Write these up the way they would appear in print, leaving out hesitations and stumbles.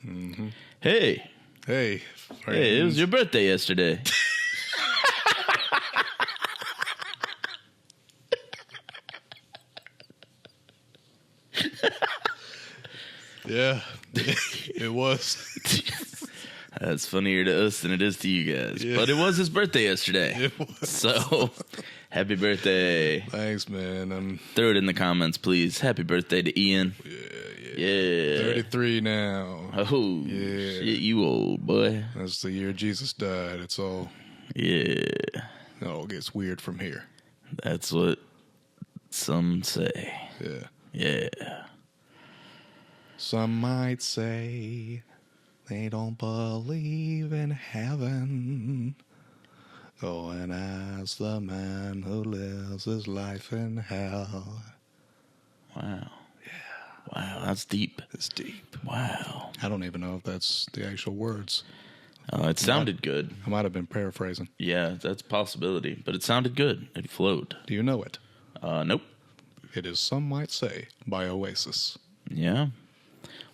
Mm-hmm. Hey. Hey, Hey, it was your birthday yesterday. Yeah, it was. That's funnier to us than it is to you guys. Yeah. But it was his birthday yesterday. It was. So, happy birthday. Thanks, man. Throw it in the comments, please. Happy birthday to Ian. Yeah. 33 now. Oh, Yeah. shit, you old boy. That's the year Jesus died. It's all. Yeah. It all gets weird from here. That's what some say. Yeah. Yeah. Some might say they don't believe in heaven. Go and ask the man who lives his life in hell. Wow. Yeah. Wow, that's deep. It's deep. Wow. I don't even know if that's the actual words. It sounded good. I might have been paraphrasing. Yeah, that's a possibility. But it sounded good. It flowed. Do you know it? Nope. It is Some Might Say by Oasis. Yeah.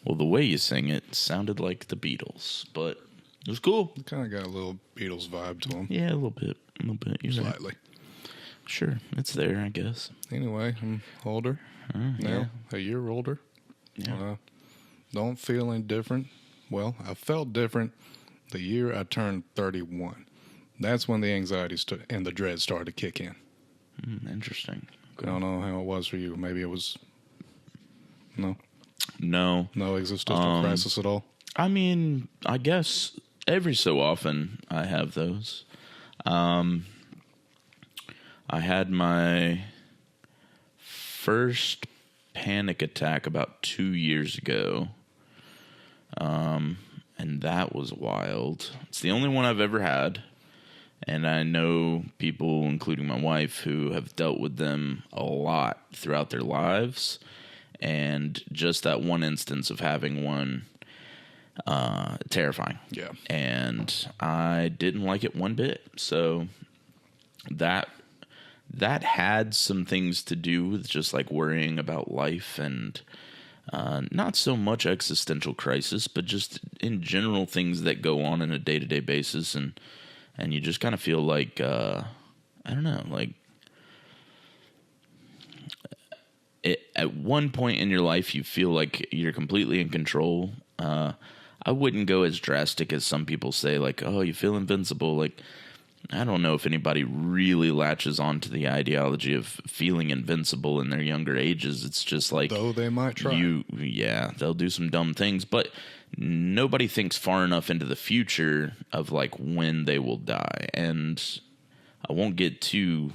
Well, the way you sing it sounded like the Beatles, but it was cool. It kind of got a little Beatles vibe to them. Yeah, a little bit. You're Slightly. right. Sure, it's there, I guess. Anyway, I'm older now, Yeah. a year older. Yeah. Don't feel any different. Well, I felt different the year I turned 31. That's when the anxiety and the dread started to kick in. Interesting. I don't know how it was for you. Maybe it was no existential crisis at all. I mean, I guess every so often I have those. I had my first panic attack about 2 years ago. And that was wild. It's the only one I've ever had. And I know people, including my wife, who have dealt with them a lot throughout their lives. And just that one instance of having one, terrifying. Yeah. And I didn't like it one bit. So that had some things to do with just like worrying about life and not so much existential crisis, but just in general things that go on a day-to-day basis. And you just kind of feel like, I don't know, like at one point in your life, you feel like you're completely in control. I wouldn't go as drastic as some people say, like, oh, you feel invincible. Like, I don't know if anybody really latches on to the ideology of feeling invincible in their younger ages. It's just like, though they might try. They'll do some dumb things, but nobody thinks far enough into the future of like when they will die. And I won't get too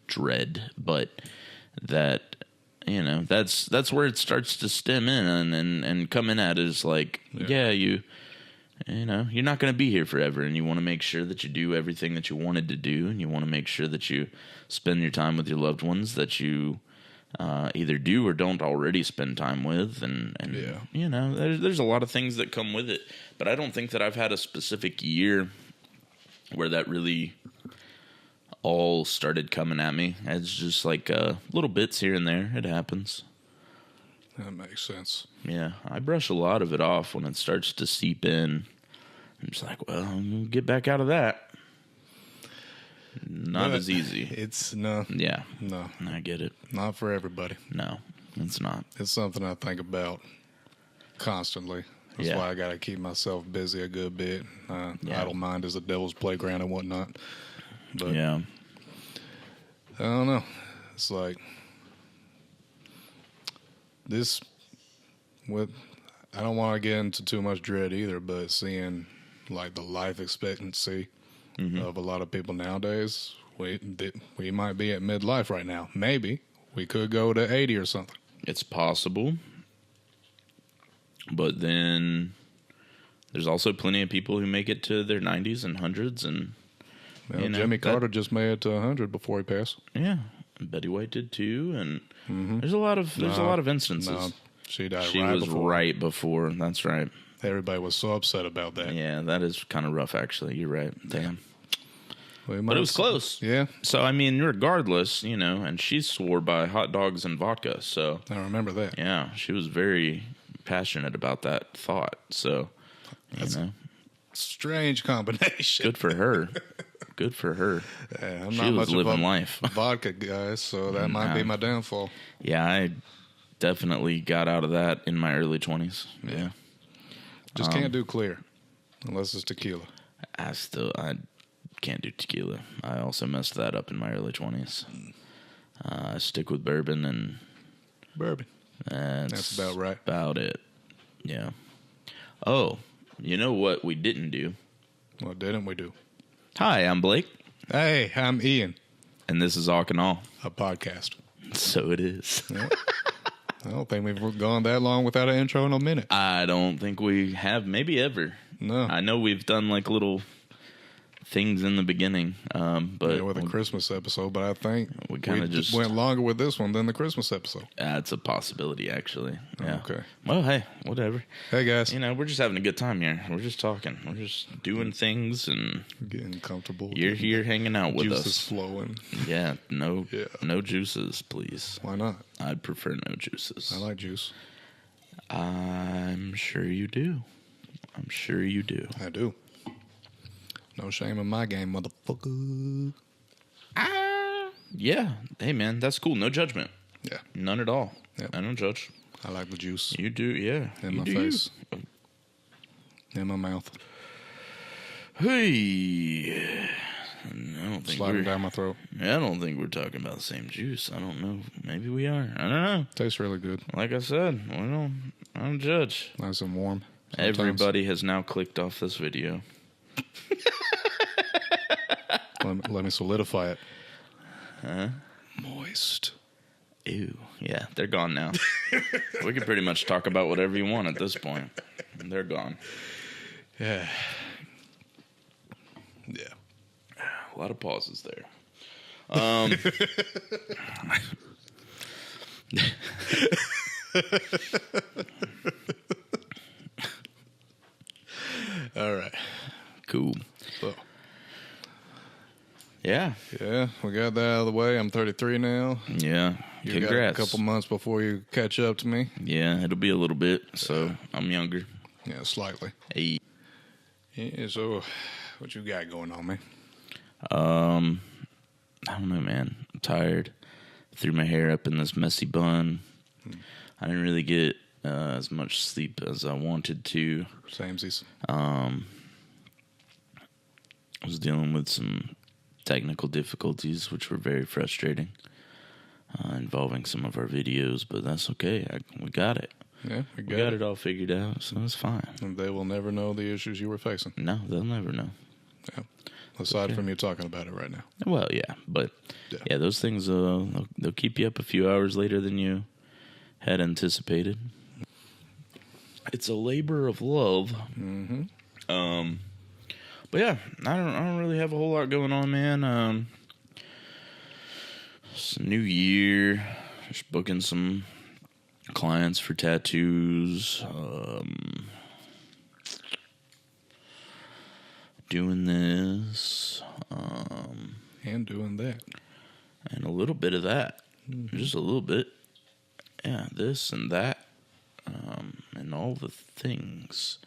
dread, but that, you know, that's where it starts to stem in and come in at is like, you know, you're not going to be here forever, and you want to make sure that you do everything that you wanted to do, and you want to make sure that you spend your time with your loved ones that you either do or don't already spend time with, and you know, there's a lot of things that come with it, but I don't think that I've had a specific year where that really all started coming at me. It's just like little bits here and there. It happens. That makes sense. Yeah, I brush a lot of it off when it starts to seep in. I'm just like, well, I'm going to get back out of that. Not as easy. It's no. Yeah. No. I get it. Not for everybody. No, it's not. It's something I think about constantly. That's why I got to keep myself busy a good bit. Idle mind is the devil's playground and whatnot. But yeah. I don't know. It's like this with I don't want to get into too much dread either, but seeing like the life expectancy of a lot of people nowadays, we might be at midlife right now. Maybe we could go to 80 or something. It's possible. But then there's also plenty of people who make it to their 90s and hundreds, and you know, Jimmy Carter just made it to 100 before he passed. Yeah, Betty White did too, and there's a lot of instances. No, she died. She was right before. That's right. Everybody was so upset about that. Yeah, that is kind of rough, actually. You're right. Damn. But it was close. Yeah. So, I mean, regardless, you know, and she swore by hot dogs and vodka. So I remember that. Yeah, she was very, passionate about that thought. So, That's you know, strange combination. good for her. Good for her. Yeah, I'm She not was much living of a life. vodka guy, so that might be my downfall. Yeah, I definitely got out of that in my early 20s. Yeah. Just can't do clear unless it's tequila. I can't do tequila. I also messed that up in my early 20s. I stick with bourbon and Bourbon. That's about right. About it. Yeah. Oh, you know what we didn't do? What didn't we do? Hi, I'm Blake. Hey, I'm Ian. And this is Awk and All. A podcast. So it is. Yep. I don't think we've gone that long without an intro in a minute. I don't think we have, maybe ever. No. I know we've done like little things in the beginning, but with a Christmas episode, but I think we kind of just went longer with this one than the Christmas episode. It's a possibility, actually. Yeah. Okay. Well, hey, whatever. Hey, guys. You know, we're just having a good time here. We're just talking. We're just doing things, and getting comfortable. You're here hanging out with us. Juices flowing. Yeah. No juices, please. Why not? I'd prefer no juices. I like juice. I'm sure you do. I'm sure you do. I do. No shame in my game, motherfucker. Yeah. Hey, man, that's cool. No judgment. Yeah. None at all. Yep. I don't judge. I like the juice. You do, yeah. In my face. In my mouth. Hey. I don't think sliding down my throat. I don't think we're talking about the same juice. I don't know. Maybe we are. I don't know. Tastes really good. Like I said, I don't judge. Nice and warm. Sometimes. Everybody has now clicked off this video. let me solidify it. Huh? Moist. Ew. Yeah, they're gone now. We can pretty much talk about whatever you want at this point. They're gone. Yeah. Yeah. A lot of pauses there. All right. Cool. So. Yeah. Yeah, we got that out of the way. I'm 33 now. Yeah. You Congrats. got a couple months before you catch up to me. Yeah, it'll be a little bit, so I'm younger. Yeah, slightly. Hey. Yeah, so what you got going on, man? I don't know, man. I'm tired. Threw my hair up in this messy bun. I didn't really get as much sleep as I wanted to. Samesies. I was dealing with some technical difficulties, which were very frustrating, involving some of our videos, but that's okay. We got it. Yeah, we got it all figured out, so it's fine. And they will never know the issues you were facing. No, they'll never know. Yeah. Aside from you talking about it right now. Well, yeah, but yeah those things they'll keep you up a few hours later than you had anticipated. It's a labor of love. Mm-hmm. But yeah, I don't really have a whole lot going on, man. It's a new year. Just booking some clients for tattoos. Doing this. And doing that. And a little bit of that. Mm-hmm. Just a little bit. Yeah, this and that. And all the things.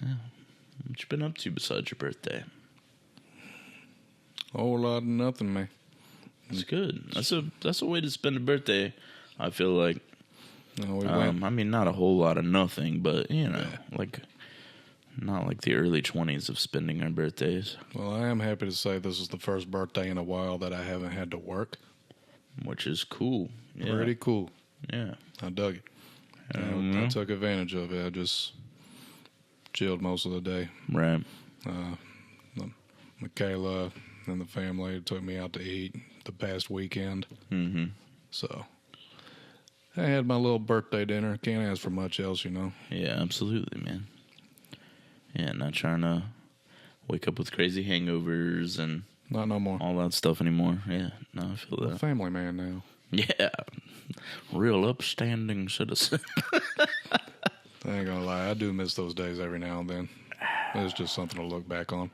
Yeah. What you been up to besides your birthday? A whole lot of nothing, man. That's good. That's a way to spend a birthday, I feel like. No, I mean, not a whole lot of nothing, but, you know, like, not like the early 20s of spending our birthdays. Well, I am happy to say this is the first birthday in a while that I haven't had to work. Which is cool. Yeah. Pretty cool. Yeah. I dug it. I took advantage of it. I just chilled most of the day. Right. Michaela and the family took me out to eat the past weekend. Mm-hmm. So I had my little birthday dinner. Can't ask for much else, you know. Yeah, absolutely, man. Yeah, not trying to wake up with crazy hangovers and not no more. All that stuff anymore. Yeah, no, I feel that. I'm a family man now. Yeah, real upstanding citizen. I ain't gonna lie, I do miss those days every now and then. It's just something to look back on.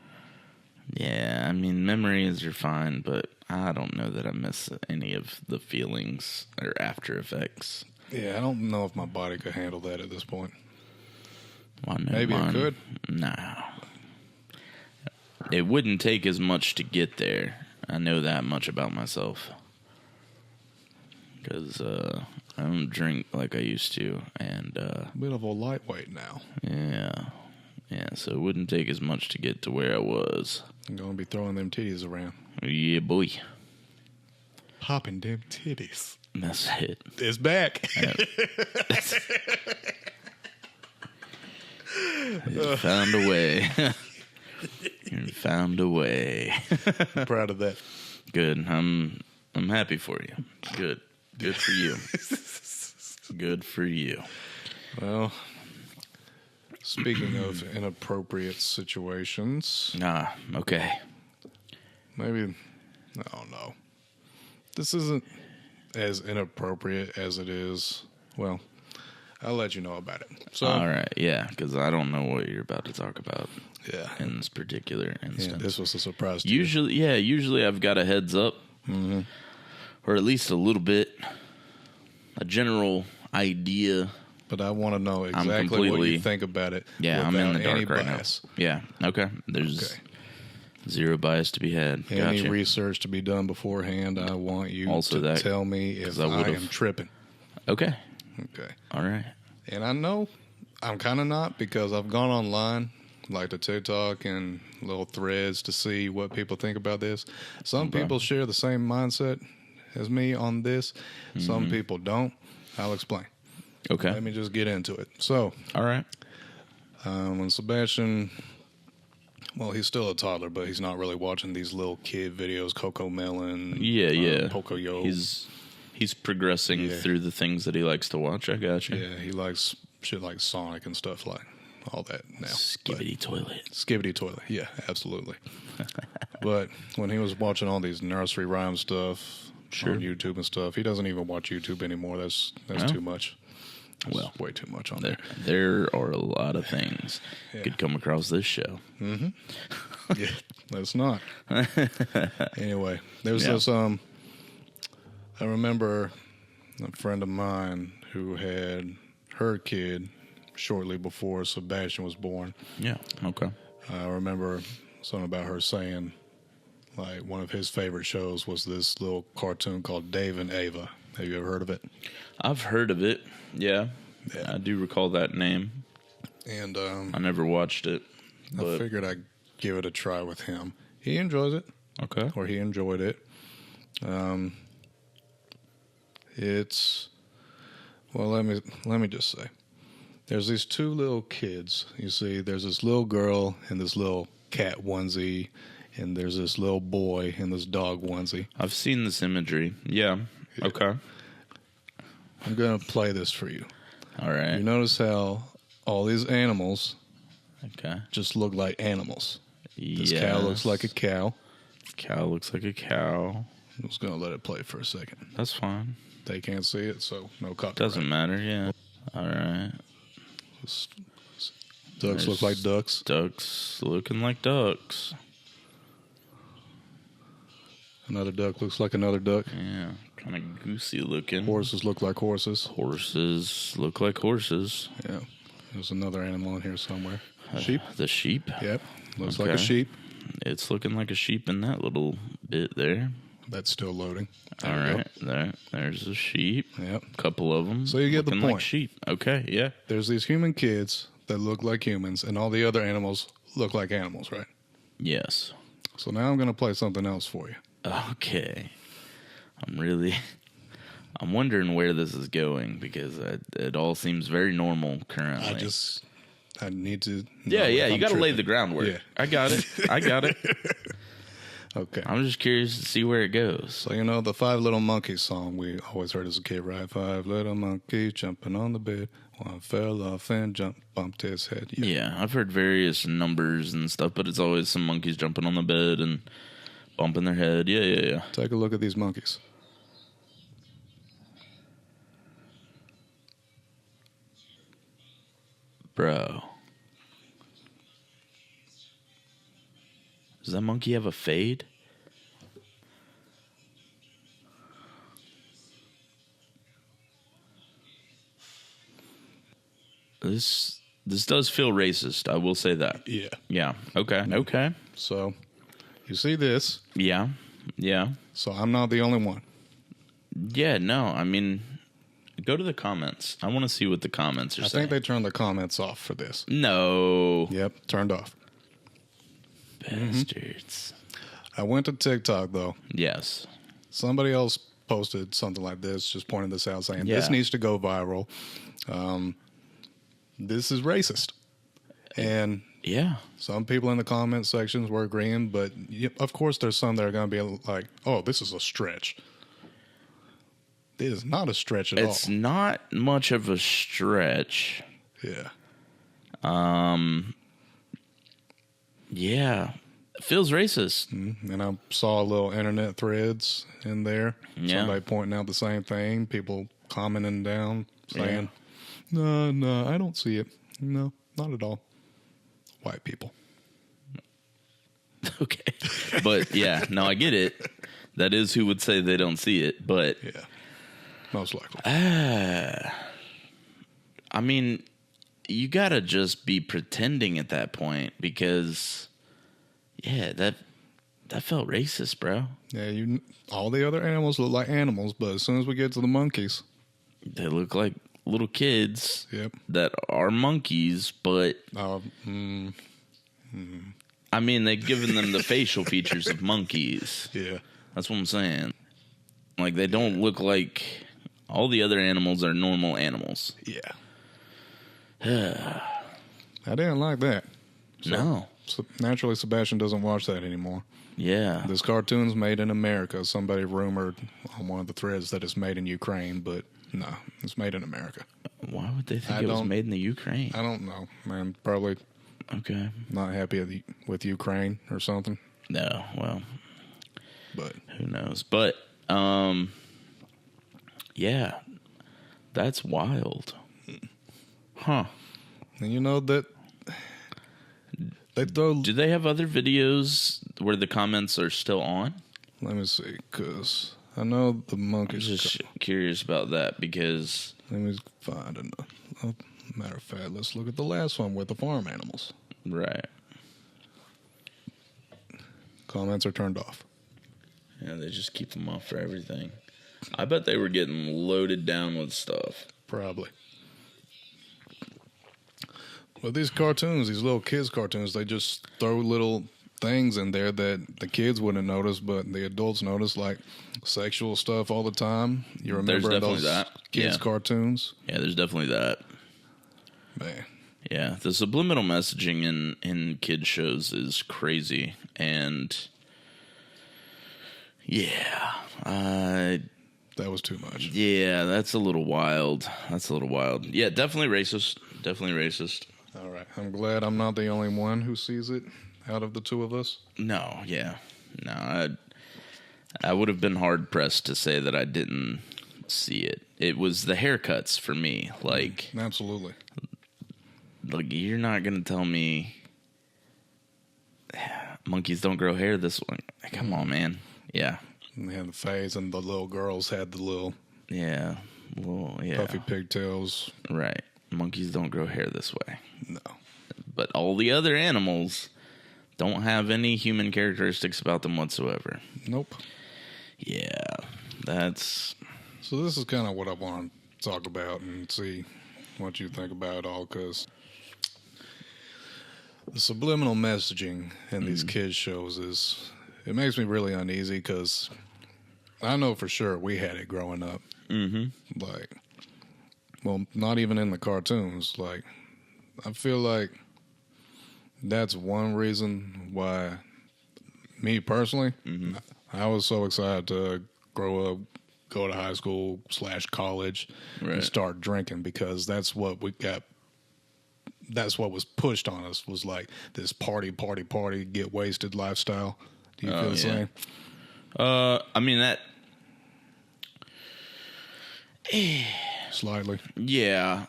Yeah, I mean, memories are fine, but I don't know that I miss any of the feelings or after effects. Yeah, I don't know if my body could handle that at this point. I know Maybe it could. No. It wouldn't take as much to get there. I know that much about myself. Because I don't drink like I used to. And A bit of a lightweight now. yeah. Yeah, so it wouldn't take as much to get to where I was. I'm going to be throwing them titties around. Yeah, boy. Popping them titties. That's it. It's back. You found a way. You found a way. I'm proud of that. Good. I'm happy for you. Good. Good for you. Good for you. Well, speaking of inappropriate situations, Okay. maybe, I don't know. This isn't as inappropriate as it is. Well, I'll let you know about it. So, All right. Yeah, because I don't know what you're about to talk about yeah, in this particular instance. yeah, this was a surprise to you. Usually I've got a heads up, or at least a little bit, a general idea. But I want to know exactly what you think about it. Yeah, I'm in the dark right bias. now. Yeah. Okay. There's zero bias to be had. Any Gotcha. research to be done beforehand. I want you Also to that, tell me if I am tripping. Okay. Okay. All right. And I know I'm kind of not, because I've gone online, like to TikTok and little threads, to see what people think about this. Some people share the same mindset as me on this. Some people don't. I'll explain. Okay. Let me just get into it. So, all right. When Sebastian, well, he's still a toddler, but he's not really watching these little kid videos, Coco Melon, Pocoyo. He's progressing through the things that he likes to watch. I gotcha. Yeah, he likes shit like Sonic and stuff like all that now. Skibbity toilet. Skibbity toilet. Yeah, absolutely. But when he was watching all these nursery rhyme stuff on YouTube and stuff, he doesn't even watch YouTube anymore. That's too much. That's way too much on there. There are a lot of things could come across this show. Mm-hmm. Yeah, let's not. Anyway, there's this. I remember a friend of mine who had her kid shortly before Sebastian was born. Yeah. Okay. I remember something about her saying, like, one of his favorite shows was this little cartoon called Dave and Ava. Have you ever heard of it? I've heard of it. Yeah. I do recall that name. And I never watched it. I figured I'd give it a try with him. He enjoys it. Okay. Or he enjoyed it. It's, well, let me just say, there's these two little kids. You see, there's this little girl in this little cat onesie, and there's this little boy in this dog onesie. I've seen this imagery. Yeah. Okay. I'm going to play this for you. All right. You notice how all these animals just look like animals. This cow looks like a cow. Cow looks like a cow. I'm just going to let it play for a second. That's fine. They can't see it, so no copyright. Doesn't matter, yeah. All right. Ducks look like ducks. Ducks looking like ducks. Another duck looks like another duck. Yeah, kind of goosey looking. Horses look like horses. Horses look like horses. Yeah. There's another animal in here somewhere. Sheep? The sheep? Yep. Looks like a sheep. It's looking like a sheep in that little bit there. That's still loading. All right. There's a sheep. Yep. A couple of them. So you get the point. Like sheep. Okay, yeah. There's these human kids that look like humans, and all the other animals look like animals, right? Yes. So now I'm going to play something else for you. Okay. I'm wondering where this is going, because it all seems very normal currently. I need to. Yeah, you got to lay the groundwork. Yeah. I got it. Okay. I'm just curious to see where it goes. So, the 5 Little Monkeys song we always heard as a kid, right? 5 little monkeys jumping on the bed. One fell off and bumped his head. Yeah, I've heard various numbers and stuff, but it's always some monkeys jumping on the bed and bumping their head. Yeah. Take a look at these monkeys. Bro. Does that monkey have a fade? this does feel racist. I will say that. Yeah. Yeah. Okay. Okay. So, you see this. Yeah. Yeah. So, I'm not the only one. Yeah. No. I mean, go to the comments. I want to see what the comments are saying. I think they turned the comments off for this. No. Yep, turned off. Bastards. I went to TikTok, though. Yes. Somebody else posted something like this, just pointing this out, saying, Yeah. this needs to go viral. This is racist. And Yeah. some people in the comment sections were agreeing, but of course there's some that are going to be like, oh, this is a stretch. It is not a stretch at all. It's not much of a stretch. Yeah. Yeah. It feels racist. And I saw a little internet threads in there. Yeah. Somebody pointing out the same thing. People commenting down saying, no, I don't see it. No, not at all. White people. Okay. But yeah, no, I get it. That is who would say they don't see it, but Yeah. Most likely. I mean, you gotta just be pretending at that point because yeah, that felt racist, bro. Yeah, all the other animals look like animals, but as soon as we get to the monkeys, They look like little kids yep. that are monkeys, but I mean, they've given them the facial features of monkeys. Yeah. That's what I'm saying. Like, they don't look like all the other animals are normal animals. Yeah. I didn't like that. No. So naturally, Sebastian doesn't watch that anymore. Yeah. This cartoon's made in America. Somebody rumored on one of the threads that it's made in Ukraine, but no, it's made in America. Why would they think it was made in the Ukraine? I don't know, man. Probably Okay. not happy with Ukraine or something. No, well, But who knows? But, yeah, that's wild. Huh. and you know that they throw. Do they have other videos where the comments are still on? Let me see, because I know the I'm monkeys. just curious about that because... Let me find another. Matter of fact, let's look at the last one with the farm animals. Right. Comments are turned off. Yeah, they just keep them off for everything. I bet they were getting loaded down with stuff. Probably. Well, these cartoons, these little kids' cartoons, they just throw little things in there that the kids wouldn't notice, but the adults notice, like sexual stuff all the time. You remember definitely those that. kids' Yeah. cartoons? Yeah, there's definitely that. Man. Yeah, the subliminal messaging in kids shows is crazy, and yeah, That was too much. yeah, that's a little wild. That's a little wild. Yeah, definitely racist. Definitely racist. All right. I'm glad I'm not the only one who sees it out of the two of us. No, yeah, no, I would have been hard pressed to say that I didn't see it. It was the haircuts for me, like. Absolutely. Like, you're not going to tell me monkeys don't grow hair this way. Come on, man. Yeah. And they had the phase, and the little girls had the little Yeah. Well, yeah. puffy pigtails. Right. Monkeys don't grow hair this way. No. But all the other animals don't have any human characteristics about them whatsoever. Nope. Yeah. That's... So this is kind of what I want to talk about and see what you think about it all, because the subliminal messaging in these kids shows it makes me really uneasy, because I know for sure we had it growing up. Mm-hmm. Like, well, not even in the cartoons. Like, I feel like that's one reason why me personally, I was so excited to grow up, go to high school / college, Right. and start drinking, because that's what we got. That's what was pushed on us, was like this party, get wasted lifestyle. Do you feel the same? I mean, that... Slightly. Yeah,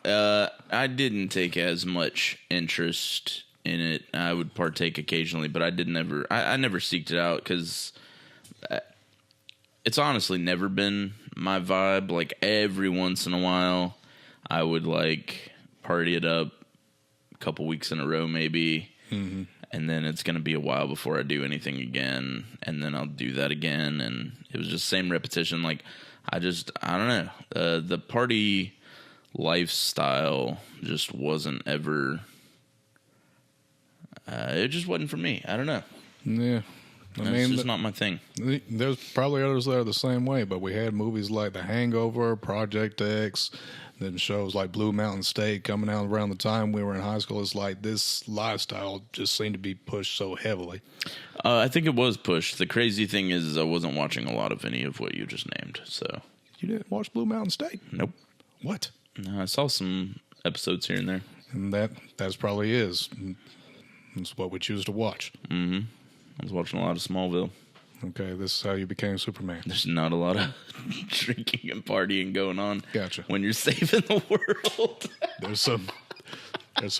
I didn't take as much interest in it. I would partake occasionally, but I never seeked it out, because it's honestly never been my vibe. Like, every once in a while, I would, like, party it up a couple weeks in a row, maybe. Mm-hmm. And then it's going to be a while before I do anything again. And then I'll do that again. And it was just same repetition. Like, I don't know. The party lifestyle just wasn't ever, it just wasn't for me. I don't know. Yeah. It's just not my thing. There's probably others that are the same way, but we had movies like The Hangover, Project X, then shows like Blue Mountain State coming out around the time we were in high school. It's like this lifestyle just seemed to be pushed so heavily. I think it was pushed. The crazy thing is I wasn't watching a lot of any of what you just named. So You didn't watch Blue Mountain State? Nope. What? No, I saw some episodes here and there. And that's probably is. It's what we choose to watch. Mm-hmm. I was watching a lot of Smallville. Okay, this is how you became Superman. There's not a lot of drinking and partying going on. Gotcha. When you're saving the world. There's some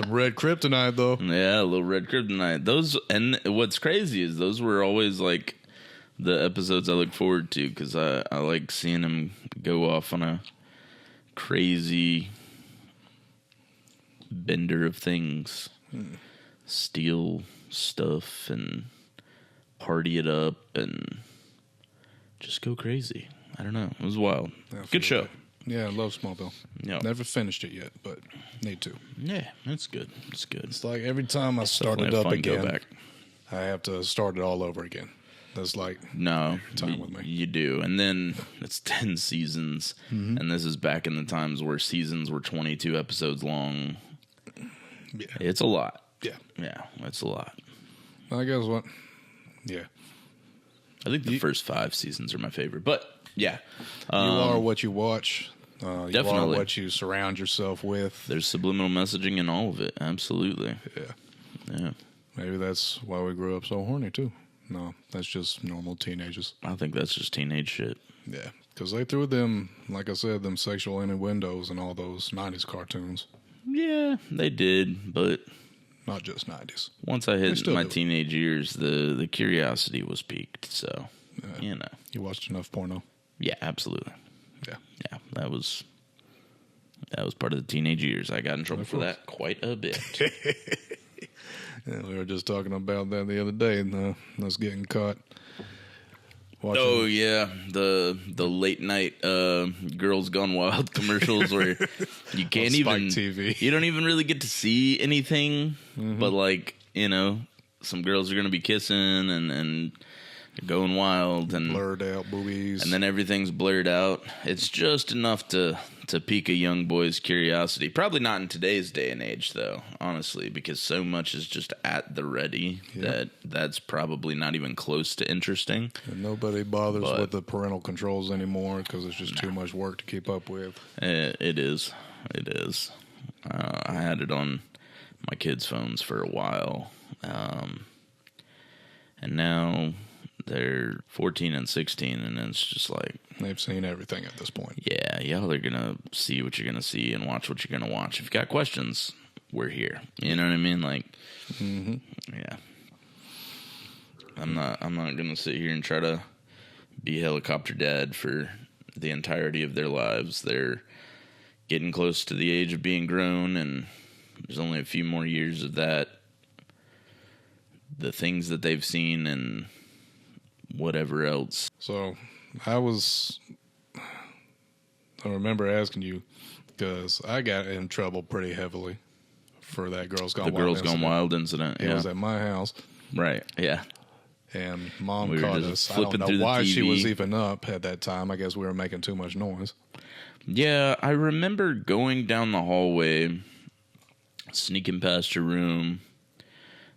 red kryptonite though. Yeah, a little red kryptonite. Those, and what's crazy is those were always like the episodes I look forward to, because I like seeing him go off on a crazy bender of things, steal stuff and party it up and just go crazy. I don't know. It was wild. Good show. Like, yeah, I love Smallville. Yeah. Never finished it yet, but need to. Yeah, it's good. It's good. It's like every time I start it up again, I have to start it all over again. That's like time with me. You do. And then it's 10 seasons. Mm-hmm. And this is back in the times where seasons were 22 episodes long. Yeah. It's a lot. Yeah. Yeah, it's a lot. I guess what? Yeah. I think the first 5 seasons are my favorite. But, yeah. You are what you watch. You Definitely. are what you surround yourself with. There's subliminal messaging in all of it. Absolutely. Yeah. Yeah. Maybe that's why we grew up so horny, too. No, that's just normal teenagers. I think that's just teenage shit. Yeah. Because they threw them, like I said, them sexual innuendos and all those 90s cartoons. Yeah, they did, but not just 90s. Once I hit my teenage years, the curiosity was piqued. So, you know. You watched enough porno? Yeah, absolutely. Yeah. Yeah, that was part of the teenage years. I got in trouble for that quite a bit. Yeah, we were just talking about that the other day, and us getting caught. Watching. Oh yeah, the late night Girls Gone Wild commercials where you can't even TV. You don't even really get to see anything, but like, you know, some girls are gonna be kissing and going wild and blurred out boobies, and then everything's blurred out. It's just enough to pique a young boy's curiosity. Probably not in today's day and age, though, honestly, because so much is just at the ready that's probably not even close to interesting. And nobody bothers with the parental controls anymore because it's just too much work to keep up with. It is. It is. I had it on my kids' phones for a while, and now they're 14 and 16, and it's just like they've seen everything at this point. Yeah, y'all are gonna see what you're gonna see and watch what you're gonna watch. If you got questions, we're here. You know what I mean? Like, yeah. I'm not gonna sit here and try to be helicopter dad for the entirety of their lives. They're getting close to the age of being grown, and there's only a few more years of that. The things that they've seen and whatever else. So I remember asking you because I got in trouble pretty heavily for that Girls Gone Wild incident. It was at my house. Right, yeah. And Mom caught us. I don't know why she was even up at that time. I guess we were making too much noise. Yeah, I remember going down the hallway, sneaking past your room,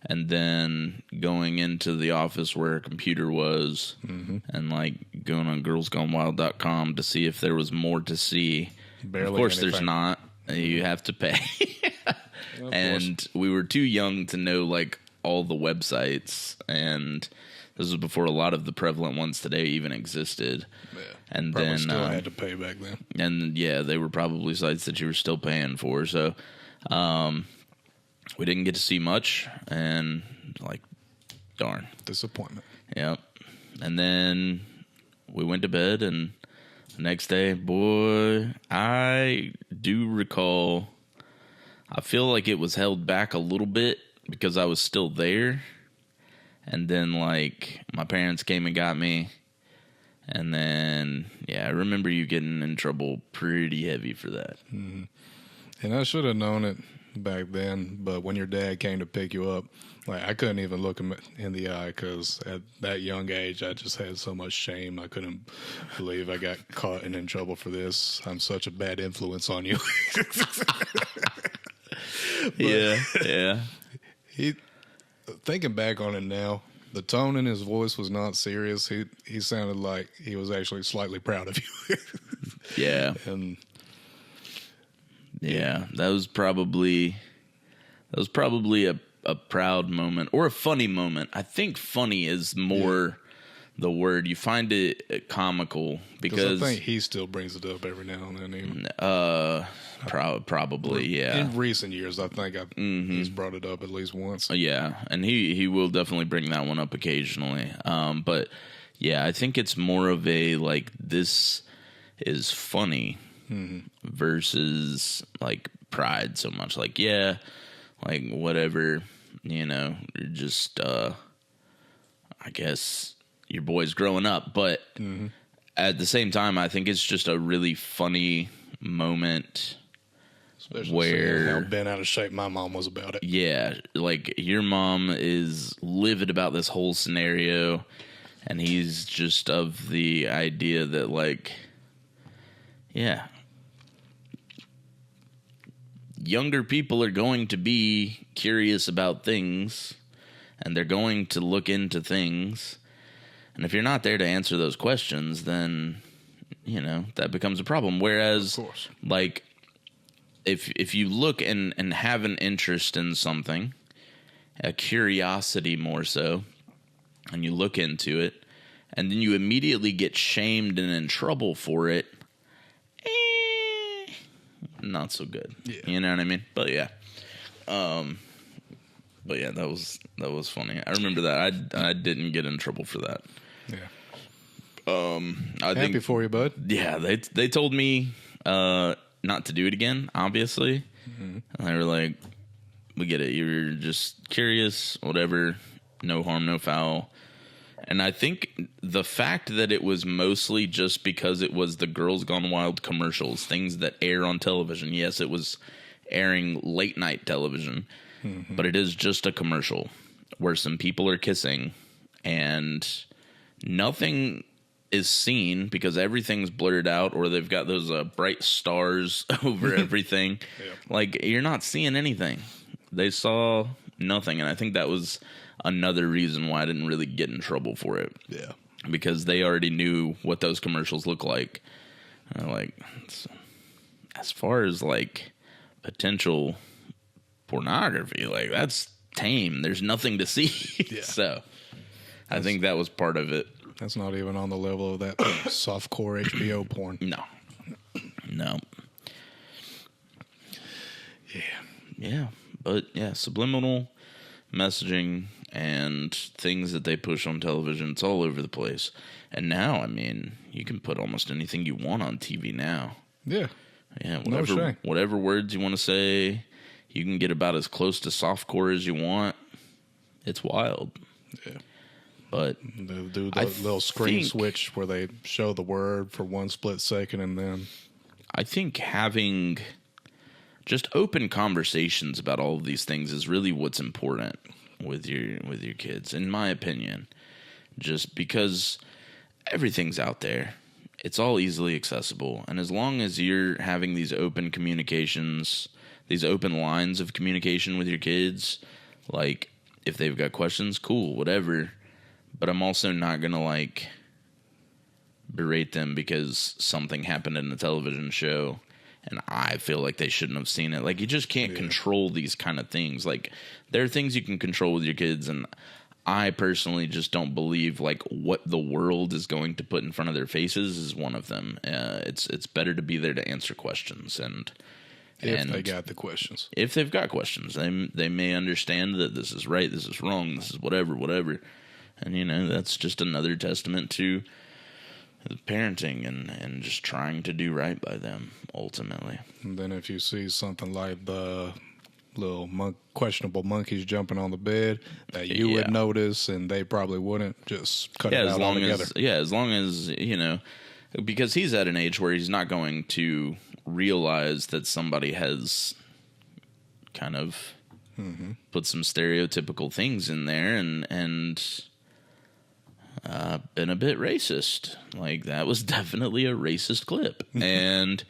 and then going into the office where her computer was, and like going on girlsgonewild.com to see if there was more to see. Barely of course, anything. there's not. You have to pay. And we were too young to know like all the websites, and this was before a lot of the prevalent ones today even existed. Yeah, and probably then still had to pay back then. And yeah, they were probably sites that you were still paying for. So, we didn't get to see much, and like, darn. Disappointment. Yep. And then we went to bed, and the next day, boy, I do recall I feel like it was held back a little bit because I was still there. And then, like, my parents came and got me. And then, yeah, I remember you getting in trouble pretty heavy for that. Mm-hmm. And I should have known it back then, but when your dad came to pick you up, like, I couldn't even look him in the eye because at that young age, I just had so much shame. I couldn't believe I got caught and in trouble for this. I'm such a bad influence on you. Yeah. Thinking back on it now, the tone in his voice was not serious. He sounded like he was actually slightly proud of you. Yeah. And yeah, that was probably a proud moment or a funny moment. I think funny is more the word. You find it comical because I think he still brings it up every now and then. Even. Probably, yeah. In recent years, I think he's brought it up at least once. Yeah, and he will definitely bring that one up occasionally. But yeah, I think it's more of a like this is funny versus like pride so much. Like, yeah, like whatever, you're just I guess your boy's growing up, but at the same time, I think it's just a really funny moment. Especially where how bent out of shape my mom was about it. Yeah, like your mom is livid about this whole scenario, and he's just of the idea that, like, yeah, younger people are going to be curious about things, and they're going to look into things, and if you're not there to answer those questions, then, that becomes a problem. Whereas, of course, like, if you look and have an interest in something, a curiosity more so, and you look into it, and then you immediately get shamed and in trouble for it, not so good. Yeah. You know what I mean? But yeah. That was funny. I remember that. I didn't get in trouble for that. Yeah. Happy for you, bud. Yeah, they told me not to do it again, obviously. And they were like, we get it. You're just curious, whatever. No harm, no foul. And I think the fact that it was mostly just because it was the Girls Gone Wild commercials, things that air on television. Yes, it was airing late night television, but it is just a commercial where some people are kissing and nothing is seen because everything's blurred out, or they've got those bright stars over everything. Yeah. Like, you're not seeing anything. They saw nothing, and I think that was another reason why I didn't really get in trouble for it. Yeah. Because they already knew what those commercials look like. Like, as far as, like, potential pornography, like, that's tame. There's nothing to see. Yeah. So, I think that was part of it. That's not even on the level of that softcore HBO porn. No. Yeah. But, yeah, subliminal messaging and things that they push on television, it's all over the place. And now, I mean, you can put almost anything you want on TV now. Yeah. Yeah, whatever words you want to say, you can get about as close to softcore as you want. It's wild. Yeah. But they do the little screen switch where they show the word for one split second, and then I think having just open conversations about all of these things is really what's important with your kids, in my opinion. Just because everything's out there, it's all easily accessible, and as long as you're having these open communications, these open lines of communication with your kids, like if they've got questions, cool, whatever. But I'm also not going to, like, berate them because something happened in the television show and I feel like they shouldn't have seen it. Like, you just can't control these kind of things. Like, there are things you can control with your kids, and I personally just don't believe, like, what the world is going to put in front of their faces is one of them. It's better to be there to answer questions. And if they got the questions. If they've got questions, they may understand that this is right, this is wrong, this is whatever. And, that's just another testament to parenting and just trying to do right by them, ultimately. And then if you see something like the little questionable monkeys jumping on the bed that you would notice and they probably wouldn't. Just cut it out altogether. As long as, because he's at an age where he's not going to realize that somebody has kind of put some stereotypical things in there and been a bit racist. Like, that was definitely a racist clip. And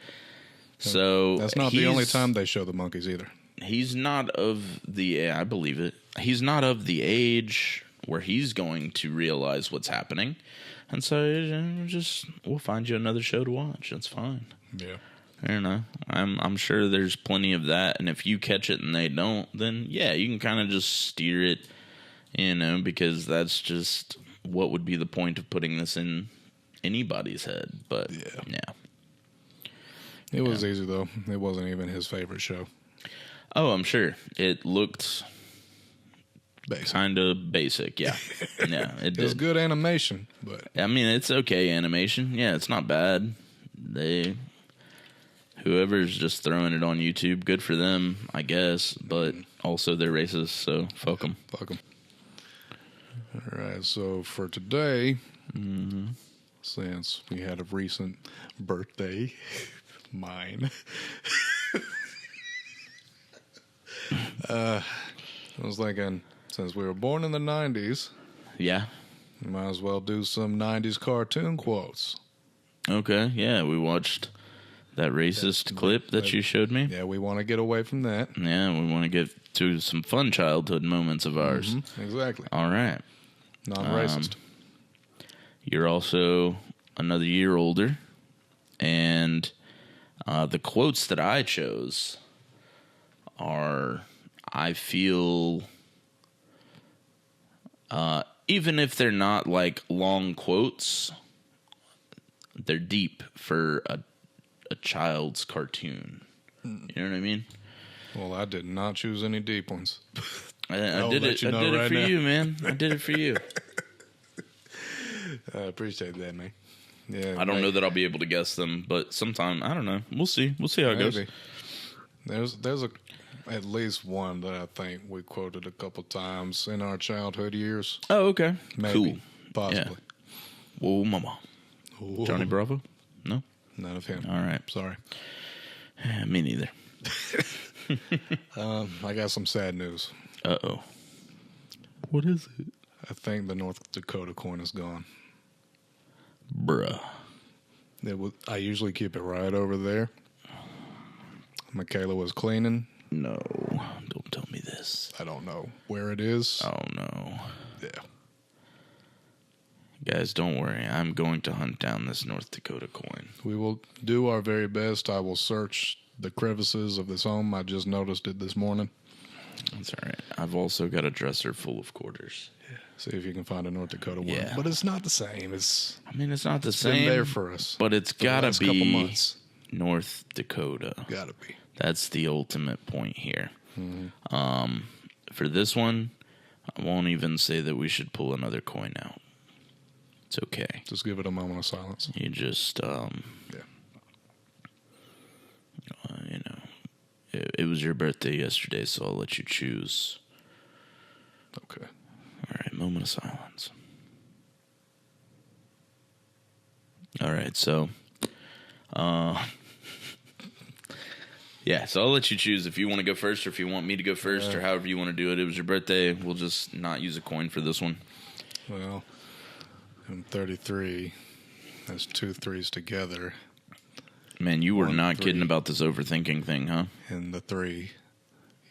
so that's not the only time they show the monkeys either. He's not of the, I believe it. He's not of the age where he's going to realize what's happening. And so we'll find you another show to watch. That's fine. Yeah. I don't know. I'm sure there's plenty of that. And if you catch it and they don't, then yeah, you can kind of just steer it, because that's just what would be the point of putting this in anybody's head. But yeah. It was easy though. It wasn't even his favorite show. Oh, I'm sure. It looked kind of basic, yeah. Yeah, it was good animation, but I mean, it's okay animation. Yeah, it's not bad. Whoever's just throwing it on YouTube, good for them, I guess. But also they're racist, so fuck them. Fuck them. All right, so for today, since we had a recent birthday, mine. I was thinking, since we were born in the 90s, yeah, we might as well do some 90s cartoon quotes. Okay, yeah, we watched that racist clip that you showed me. Yeah, we want to get away from that. Yeah, we want to get to some fun childhood moments of ours. Exactly. All right. Non-racist. You're also another year older, and the quotes that I chose are, I feel, even if they're not like long quotes, they're deep for a child's cartoon. You know what I mean? Well, I did not choose any deep ones. I did it for you, man. I did it for you. I appreciate that, man. Yeah, I don't know that I'll be able to guess them, but sometime, I don't know. We'll see. We'll see how it goes. There's at least one that I think we quoted a couple times in our childhood years. Oh, okay. Maybe. Cool. Possibly. Yeah. Whoa, mama. Whoa. Johnny Bravo? No? None of him. All right. Sorry. Me neither. I got some sad news. Uh-oh. What is it? I think the North Dakota coin is gone. Bruh. I usually keep it right over there. Michaela was cleaning. No, don't tell me this. I don't know where it is. Oh, no. Yeah. Guys, don't worry. I'm going to hunt down this North Dakota coin. We will do our very best. I will search the crevices of this home. I just noticed it this morning. That's all right. I've also got a dresser full of quarters. Yeah. See if you can find a North Dakota one. Yeah. But it's not the same. It's not the same. It's been there for us. But it's got to be couple months. North Dakota. Got to be. That's the ultimate point here. Mm-hmm. For this one, I won't even say that we should pull another coin out. It's okay. Just give it a moment of silence. You just, it was your birthday yesterday, so I'll let you choose. Okay. All right, moment of silence. All right, so, yeah, so I'll let you choose if you want to go first or if you want me to go first or however you want to do it. It was your birthday. We'll just not use a coin for this one. Well, I'm 33. That's 2 3s together. Man, you were not kidding about this overthinking thing, huh? And the 3,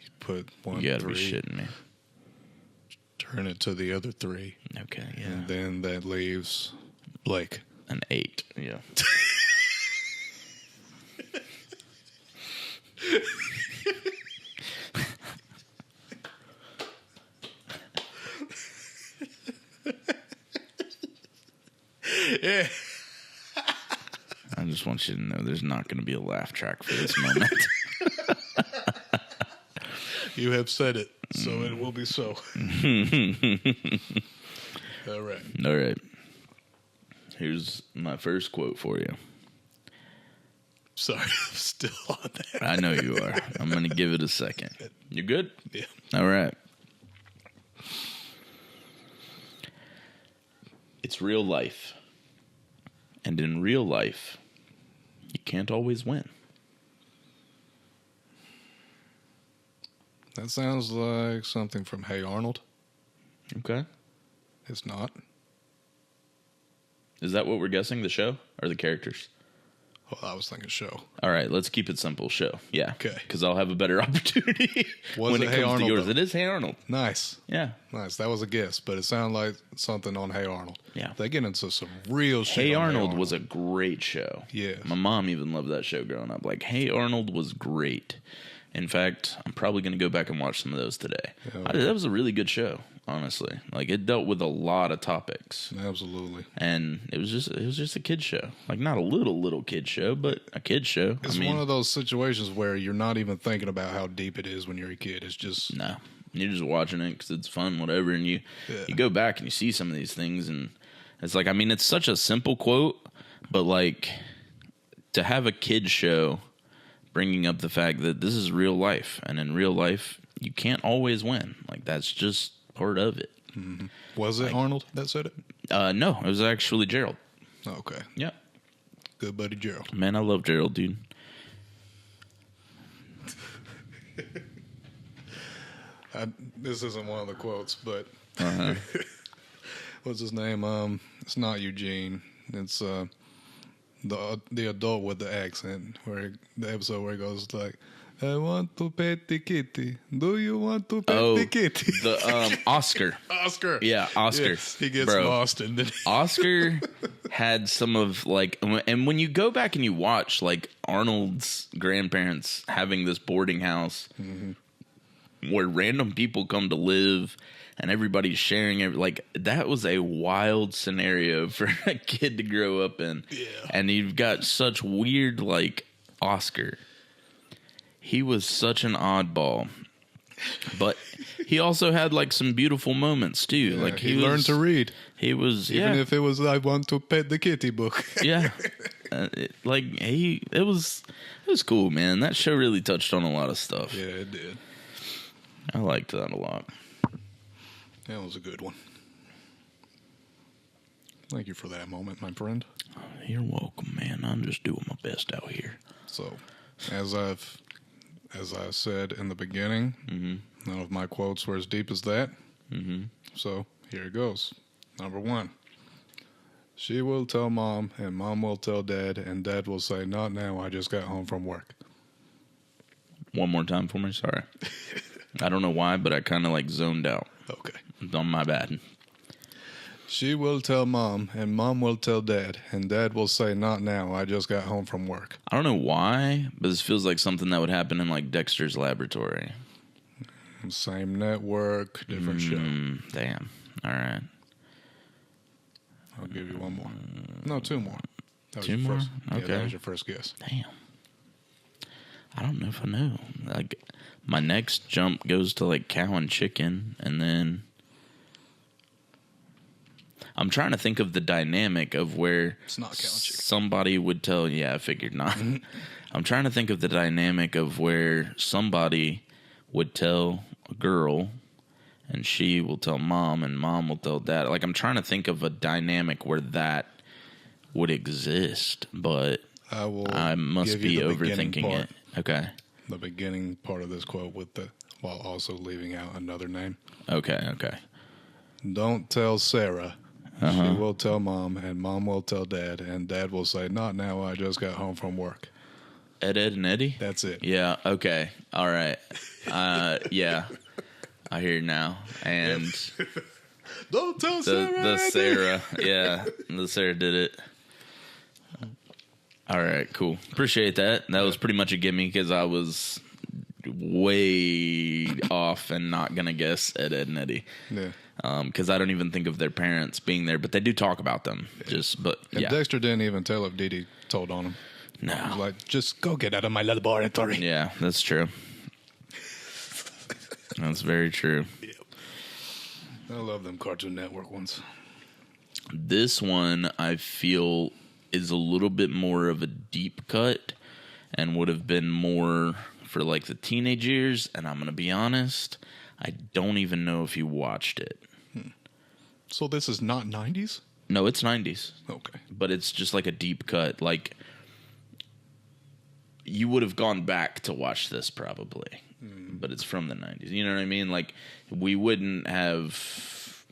you put 1 You gotta 3. be shitting me. Turn it to the other 3. Okay, yeah. And then that leaves Blake. An 8, yeah. Yeah. I just want you to know there's not going to be a laugh track for this moment. You have said it, so it will be so. All right. All right. Here's my first quote for you. Sorry, I'm still on that. I know you are. I'm going to give it a second. You good? Yeah. All right. It's real life. And in real life, you can't always win. That sounds like something from Hey Arnold. Okay. It's not. Is that what we're guessing, the show or the characters? Well, I was thinking show. All right, let's keep it simple. Show. Yeah. Okay. Because I'll have a better opportunity Was when it it Hey comes Arnold, to yours. though? It is Hey Arnold. Nice. Yeah. Nice. That was a guess, but it sounded like something on Hey Arnold. Yeah. They get into some real shit. Hey on Arnold was a great show. Yes. My mom even loved that show growing up. Like, Hey Arnold was great. In fact, I'm probably going to go back and watch some of those today. Yeah. That was a really good show, honestly. Like, it dealt with a lot of topics. Absolutely. And it was just a kid show. Like, not a little kid show, but a kid show. It's one of those situations where you're not even thinking about how deep it is when you're a kid. It's just no. You're just watching it because it's fun, whatever. And you go back and you see some of these things, and it's like, I mean, it's such a simple quote, but like to have a kid show bringing up the fact that this is real life, and in real life, you can't always win. Like, that's just part of it. Mm-hmm. Was it Arnold that said it? No, it was actually Gerald. Okay. Yeah. Good buddy Gerald. Man, I love Gerald, dude. This isn't one of the quotes, but what's his name? It's not Eugene. It's the adult with the accent, the episode where he goes like, "I want to pet the kitty. Do you want to pet the kitty?" The Oscar. Oscar. Yeah, Oscar. Yes, he gets Bro, lost in the Oscar had some of like, and when you go back and you watch like Arnold's grandparents having this boarding house where random people come to live and everybody's sharing like, that was a wild scenario for a kid to grow up in. Yeah. And you've got such weird, like, Oscar. He was such an oddball. But he also had like some beautiful moments too. Yeah, like he learned to read. He was even if it was "I want to pet the kitty" book. Yeah, it was cool, man. That show really touched on a lot of stuff. Yeah, it did. I liked that a lot. That was a good one. Thank you for that moment, my friend. You're welcome, man. I'm just doing my best out here. So, as I said in the beginning, none of my quotes were as deep as that. Mm-hmm. So, here it goes. Number 1. She will tell Mom, and Mom will tell Dad, and Dad will say, "Not now, I just got home from work." One more time for me, sorry. I don't know why, but I kind of like zoned out. Okay. On my bad. She will tell Mom, and Mom will tell Dad, and Dad will say, "Not now, I just got home from work." I don't know why, but this feels like something that would happen in like Dexter's Laboratory. Same network, different show. Damn. All right. I'll give you one more. No, 2 more. That was Two your more? first. Okay. Yeah, that was your first guess. Damn. I don't know if I know. Like, my next jump goes to like cow and chicken, and then I'm trying to think of the dynamic of where It's not cow and chicken. somebody would tell. Yeah, I figured not. I'm trying to think of the dynamic of where somebody would tell a girl, and she will tell Mom, and Mom will tell Dad. Like, I'm trying to think of a dynamic where that would exist, but I must be overthinking it. Okay. The beginning part of this quote while also leaving out another name. Okay. Don't tell Sarah. She will tell Mom, and Mom will tell Dad, and Dad will say, "Not now, I just got home from work." Ed, and Eddie? That's it. Yeah, okay. All right. Yeah. I hear you now. And Don't tell Sarah. the Sarah. Yeah, the Sarah did it. All right, cool. Appreciate that. That was pretty much a gimme because I was way off and not going to guess Ed, and Eddie. Yeah. Because I don't even think of their parents being there, but they do talk about them. And Dexter didn't even tell if Dee Dee told on him. No. He was like, "Just go get out of my laboratory." Yeah, that's true. That's very true. Yep. I love them Cartoon Network ones. This one I feel is a little bit more of a deep cut, and would have been more for like the teenage years. And I'm going to be honest, I don't even know if you watched it. So this is not 90s? No, it's 90s. Okay. But it's just like a deep cut. Like, you would have gone back to watch this probably, but it's from the 90s. You know what I mean? Like, we wouldn't have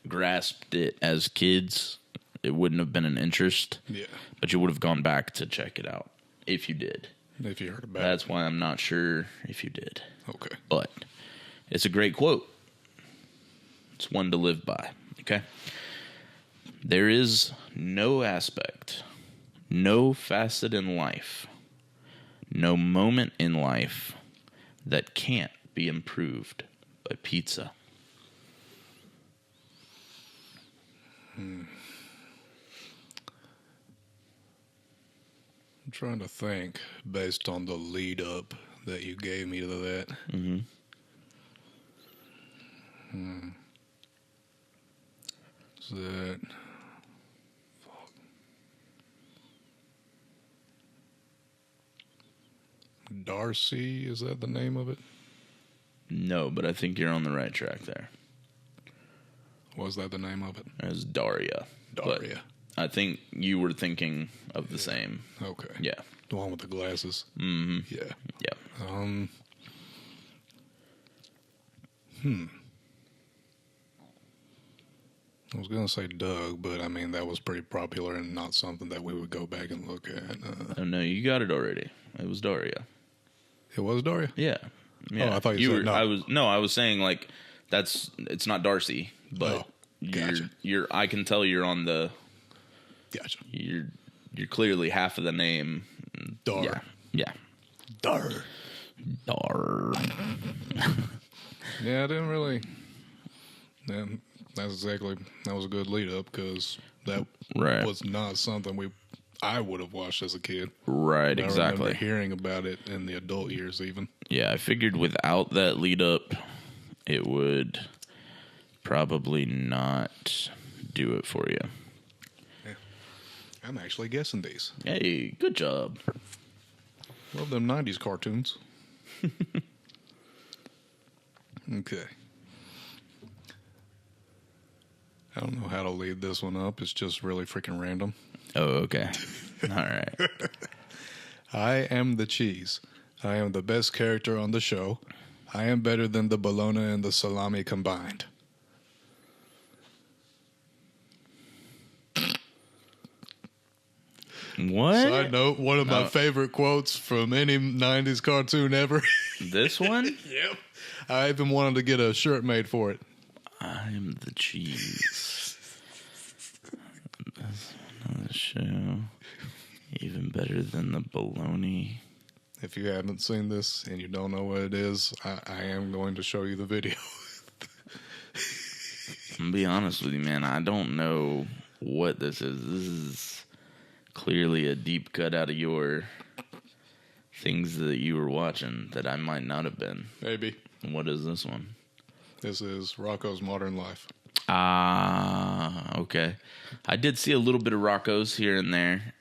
grasped it as kids. It wouldn't have been an interest. Yeah. But you would have gone back to check it out if you did. If you heard about That's why I'm not sure if you did. Okay. But it's a great quote. It's one to live by. Okay? There is no aspect, no facet in life, no moment in life that can't be improved by pizza. I'm trying to think based on the lead up that you gave me to that. Is that... Darcy, is that the name of it? No, but I think you're on the right track there. Was that the name of it? It's Daria. Daria. But I think you were thinking of the same. Okay. Yeah. The one with the glasses. Mm-hmm. Yeah. Yeah. I was going to say Doug, but I mean, that was pretty popular and not something that we would go back and look at. Oh, no, you got it already. It was Daria. It was Daria? Yeah. Oh, I thought you said were. no. I was saying like it's not Darcy, but gotcha. you're. I can tell you're on the. Gotcha. You're clearly half of the name. Dar. Yeah. Dar. Yeah, I didn't really. Yeah, that was a good lead up because that was not something I would have watched as a kid. Right, I exactly. remember hearing about it in the adult years even. Yeah, I figured without that lead up, it would probably not do it for you. Yeah. I'm actually guessing these. Hey, good job. Love them 90s cartoons. Okay. I don't know how to lead this one up. It's just really freaking random. Oh, okay. All right. I am the cheese. I am the best character on the show. I am better than the bologna and the salami combined. What? Side note, one of my favorite quotes from any 90s cartoon ever. This one? Yep. I even wanted to get a shirt made for it. I am the cheese. On the show. Even better than the bologna. If you haven't seen this and you don't know what it is, I am going to show you the video. I'm going to be honest with you, man. I don't know what this is. This is clearly a deep cut out of your things that you were watching that I might not have been. Maybe. What is this one? This is Rockos Modern Life. Ah, okay. I did see a little bit of Rockos here and there.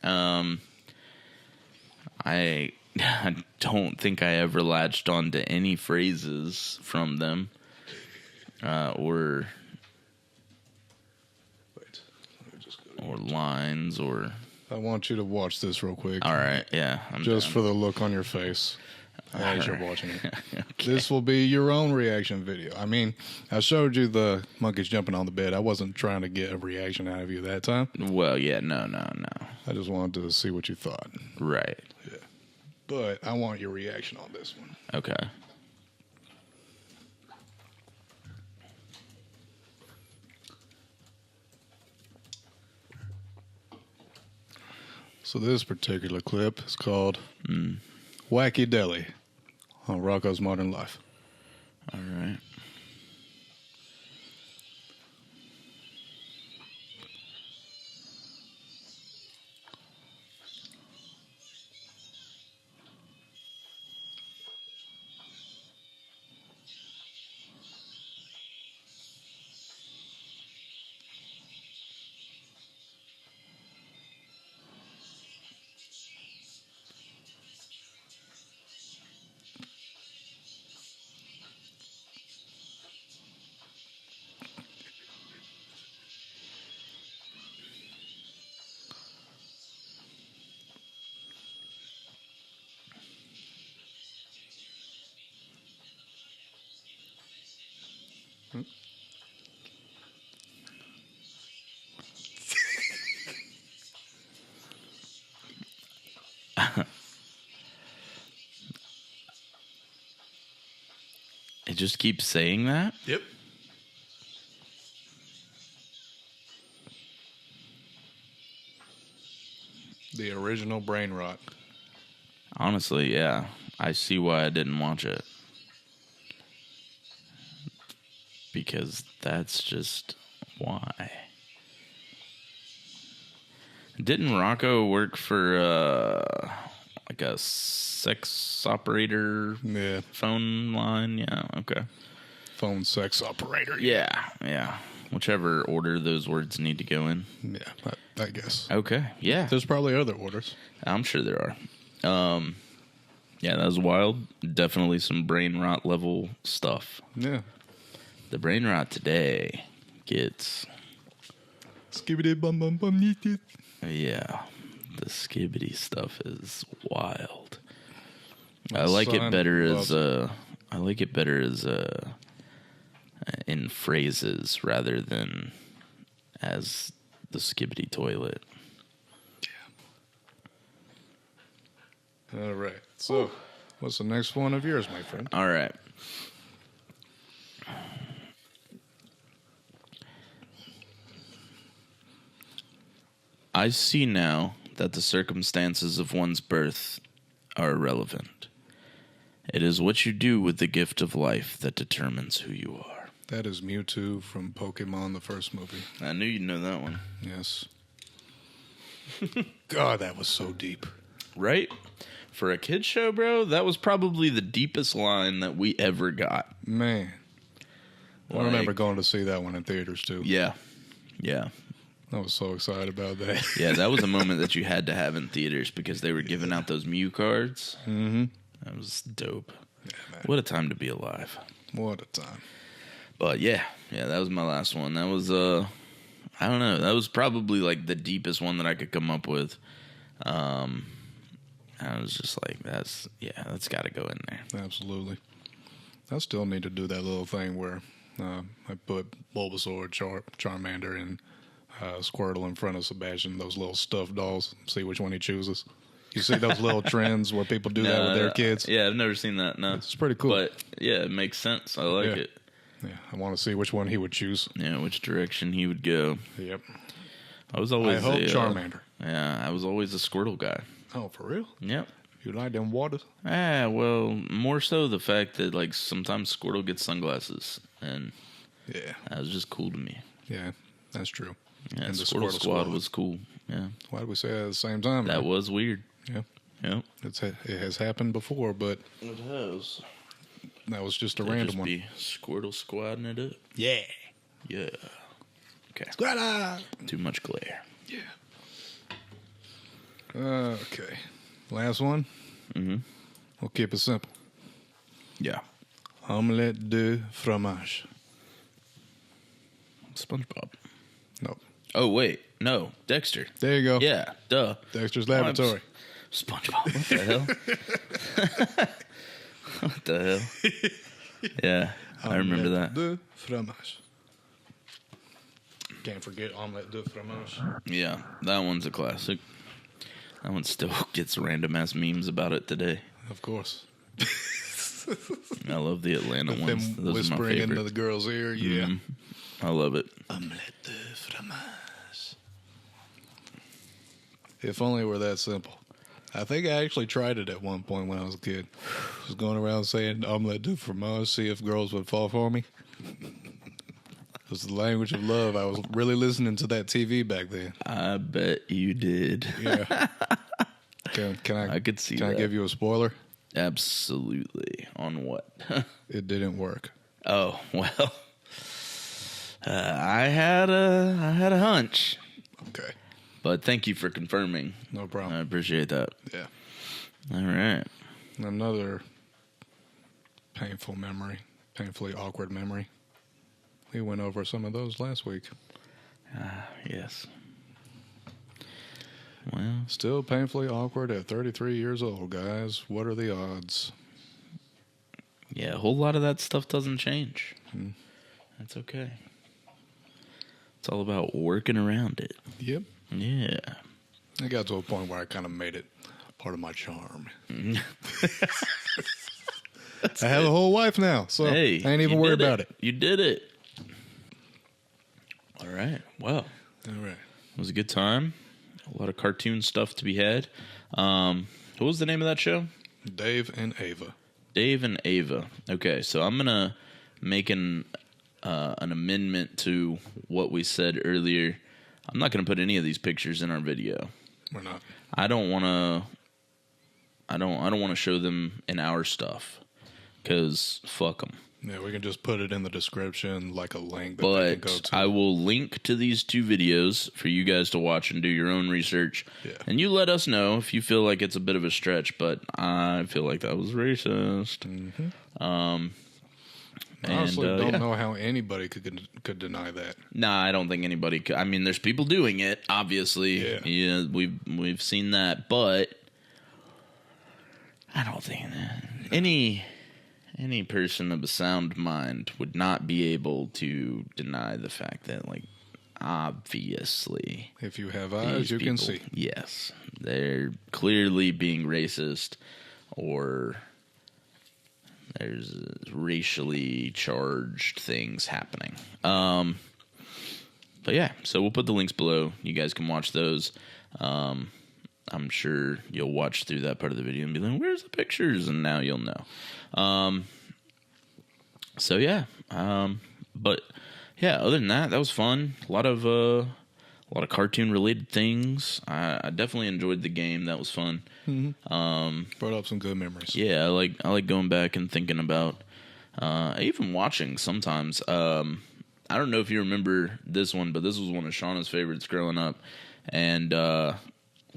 I don't think I ever latched on to any phrases from them or lines or. I want you to watch this real quick. All right, yeah. Just for the look on your face as you're watching it. Okay. This will be your own reaction video. I mean, I showed you the monkeys jumping on the bed. I wasn't trying to get a reaction out of you that time. Well, yeah, no. I just wanted to see what you thought. Right. Yeah. But I want your reaction on this one. Okay. So this particular clip is called Wacky Deli on Rockos Modern Life. All right. It just keeps saying that? Yep. The original brain rot. Honestly, yeah. I see why I didn't watch it. Because that's just why. Didn't Rocco work for like a sex operator phone line? Yeah, okay. Phone sex operator. Yeah. Whichever order those words need to go in. Yeah, I guess. Okay, yeah. There's probably other orders. I'm sure there are. Yeah, that was wild. Definitely some brain rot level stuff. Yeah. The brain rot today gets... Skibbity bum bum bum neat. Yeah, the skibbity stuff is wild. My I like it son better loves as in phrases rather than as the skibbity toilet. Yeah. All right. So, what's the next one of yours, my friend? All right. I see now that the circumstances of one's birth are irrelevant. It is what you do with the gift of life that determines who you are. That is Mewtwo from Pokemon, the first movie. I knew you'd know that one. Yes. God, that was so deep. Right? For a kid's show, bro, that was probably the deepest line that we ever got. Man. I remember going to see that one in theaters, too. Yeah. I was so excited about that. Yeah, that was a moment that you had to have in theaters because they were giving out those Mew cards. Mm-hmm. That was dope. Yeah, man. What a time to be alive. What a time. But yeah, that was my last one. That was, I don't know. That was probably like the deepest one that I could come up with. I was just like, that's got to go in there. Absolutely. I still need to do that little thing where I put Bulbasaur, Charmander, and Squirtle in front of Sebastian, those little stuffed dolls, see which one he chooses. You see those little trends where people do that with their kids? Yeah, I've never seen that, no. It's pretty cool. But, yeah, it makes sense. I like it. Yeah, I want to see which one he would choose. Yeah, which direction he would go. Yep. I hope Charmander. Yeah, I was always a Squirtle guy. Oh, for real? Yep. You like them waters? Well, more so the fact that, like, sometimes Squirtle gets sunglasses, and that was just cool to me. Yeah, that's true. Yeah, and the Squirtle Squad was cool. Yeah. Why did we say that at the same time? That was weird. Yeah. Yep. It has happened before, but it has. That was just a random one. Be Squirtle Squadding it up. Yeah. Okay. Squirtle! Too much glare. Yeah. Okay. Last one. Mm-hmm. We'll keep it simple. Yeah. Omelette de fromage. SpongeBob. No. Oh, wait. No. Dexter. There you go. Yeah. Duh. Dexter's Laboratory. SpongeBob. What the hell? What the hell? Yeah. I remember that. De fromage. Can't forget omelette de fromage. Yeah. That one's a classic. That one still gets random ass memes about it today. Of course. I love the Atlanta ones. Them Those whispering are my favorite. into the girl's ear. Yeah. Mm-hmm. I love it. Omelette de fromage. If only it were that simple. I think I actually tried it at one point when I was a kid. I was going around saying omelette de fromage, see if girls would fall for me. It was the language of love. I was really listening to that TV back then. I bet you did. Yeah. Can I? I could see Can that. I give you a spoiler? Absolutely. On what? It didn't work. Oh, well. I had a hunch. Okay. But thank you for confirming. No problem. I appreciate that. Yeah. All right. Another painfully awkward memory. We went over some of those last week. Yes. Well, Still painfully awkward at 33 years old, guys. What are the odds? yeah, a whole lot of that stuff doesn't change. That's okay. It's all about working around it. Yep. Yeah. I got to a point where I kind of made it part of my charm. I have a whole wife now, so I ain't even worried about it. You did it. All right. Well. All right. It was a good time. A lot of cartoon stuff to be had. What was the name of that show? Dave and Ava. Dave and Ava. Okay, so I'm gonna make an amendment to what we said earlier. I'm not gonna put any of these pictures in our video. We're not. I don't want to show them in our stuff because fuck them. Yeah, we can just put it in the description like a link that they can go But to. I will link to these 2 videos for you guys to watch and do your own research. Yeah. And you let us know if you feel like it's a bit of a stretch, but I feel like that was racist. Mm-hmm. I honestly don't know how anybody could deny that. Nah, I don't think anybody could. I mean, there's people doing it, obviously. Yeah, we've seen that, but I don't think that any person of a sound mind would not be able to deny the fact that, like, obviously, if you have eyes, you can see. Yes, they're clearly being racist, or there's racially charged things happening. But yeah, so we'll put the links below. You guys can watch those. I'm sure you'll watch through that part of the video and be like, "Where's the pictures?" And now you'll know. So yeah, but yeah, other than that, that was fun. A lot of cartoon related things. I definitely enjoyed the game. That was fun. Mm-hmm. Brought up some good memories. Yeah, I like going back and thinking about, even watching sometimes. I don't know if you remember this one, but this was one of Shauna's favorites growing up, and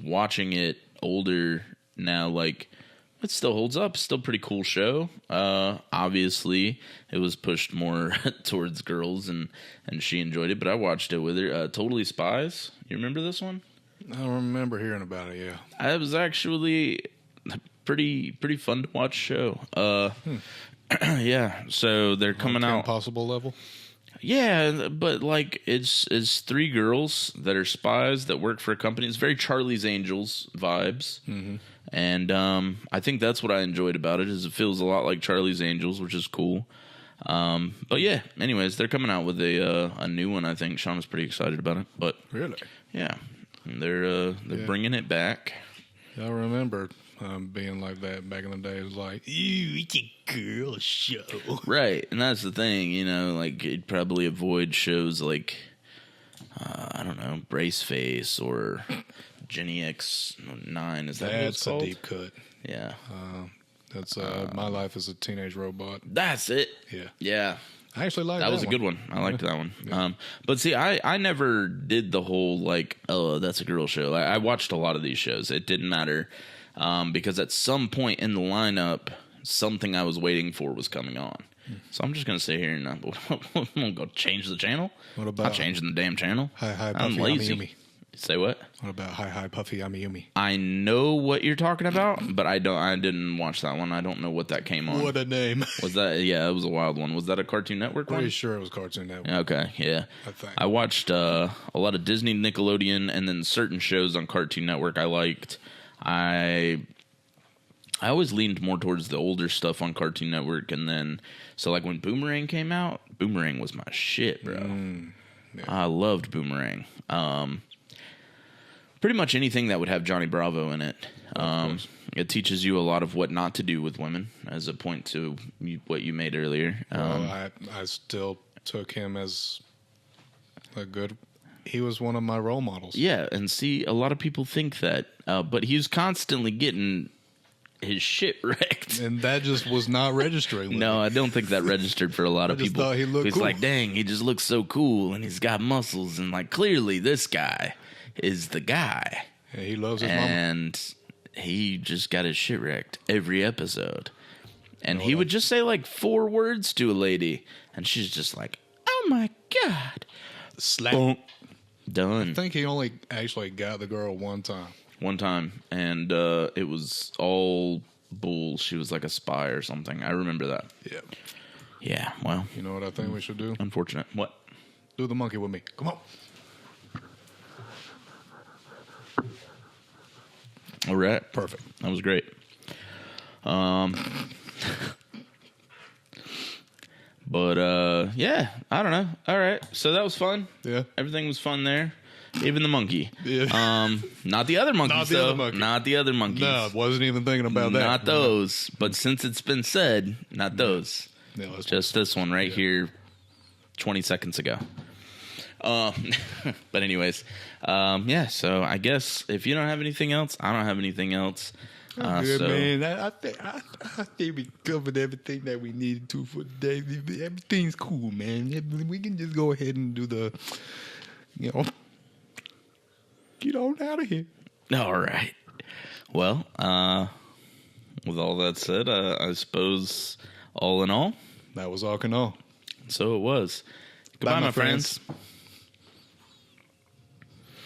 watching it older now, like, it still holds up. Still pretty cool show. Obviously, it was pushed more towards girls, and she enjoyed it, but I watched it with her. Totally Spies. You remember this one? I don't remember hearing about it, yeah. It was actually a pretty fun to watch show. Yeah, so they're coming out. Impossible level? Yeah, but like it's 3 girls that are spies that work for a company. It's very Charlie's Angels vibes. Mm-hmm. And I think that's what I enjoyed about it, is it feels a lot like Charlie's Angels, which is cool. But yeah, anyways, they're coming out with a new one. I think Sean was pretty excited about it. But really, yeah, they're bringing it back. I remember being like that back in the day. It was like, "Ew, it's a girl show," right? And that's the thing, you know. Like, you'd probably avoid shows like I don't know, Braceface or Jenny X9. Is that what it's called? That's a deep cut. Yeah. That's My Life as a Teenage Robot. That's it. Yeah. Yeah. I actually liked that. That was a good one. I liked that one. Yeah. But see, I never did the whole, like, oh, that's a girl show. I watched a lot of these shows. It didn't matter. Because at some point in the lineup, something I was waiting for was coming on. So I'm just going to sit here and I'm going to go change the channel. What about? Not changing the damn channel. Hi, I'm Puffy, lazy. Amiyumi. Say what? What about Hi, Puffy, Amiyumi? I know what you're talking about, but I didn't watch that one. I don't know what that came on. What a name. Was that? Yeah, it was a wild one. Was that a Cartoon Network one? Pretty sure it was Cartoon Network. Okay, yeah. I think. I watched a lot of Disney, Nickelodeon, and then certain shows on Cartoon Network I liked. I always leaned more towards the older stuff on Cartoon Network, and then so like when Boomerang came out, Boomerang was my shit, bro. Yeah. I loved Boomerang. Pretty much anything that would have Johnny Bravo in it. It teaches you a lot of what not to do with women, as a point to what you made earlier. I still took him as a good. He was one of my role models. Yeah, and see, a lot of people think that, but he was constantly getting his shit wrecked, and that just was not registering. No, I don't think that registered for a lot of people. Thought he looked He's cool. like, dang, he just looks so cool, and he's got muscles, and like clearly this guy is the guy. Yeah, he loves his mama. And he just got his shit wrecked every episode. And he would just say like 4 words to a lady, and she's just like, oh my God. Slap. Boom. Done. I think he only actually got the girl one time. And it was all bull. She was like a spy or something. I remember that. Yeah. Yeah, well, You know what I think we should do? unfortunate. What? Do the monkey with me. Come on. All right. Perfect. That was great. But yeah, I don't know. All right. So that was fun. Yeah. Everything was fun there. Even the monkey. Yeah. Not the other monkeys, Not the though. other monkey. Not the other monkeys. No, wasn't even thinking about that. Not those. But since it's been said, not those. Yeah, let's Just this one right here 20 seconds ago. But anyways, yeah, so I guess if you don't have anything else, I don't have anything else. Good, So, man. I think we covered everything that we needed to for today. Everything's cool, man. We can just go ahead and do the, get on out of here. all right. Well, with all that said, I suppose all in all, That was all can all. so it was. Goodbye, Bye, my my friends. friends.